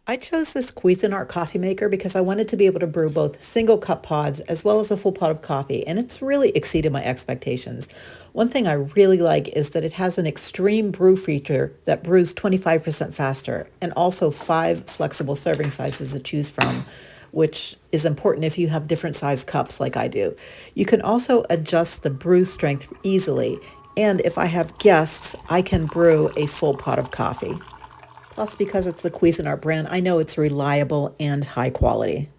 I chose this Cuisinart coffee maker because I wanted to be able to brew both single cup pods as well as a full pot of coffee, and it's really exceeded my expectations. One thing I really like is that it has an extreme brew feature that brews 25% faster and also five flexible serving sizes to choose from, which is important if you have different size cups like I do. You can also adjust the brew strength easily, and if I have guests, I can brew a full pot of coffee. Plus, because it's the Cuisinart brand, I know it's reliable and high quality.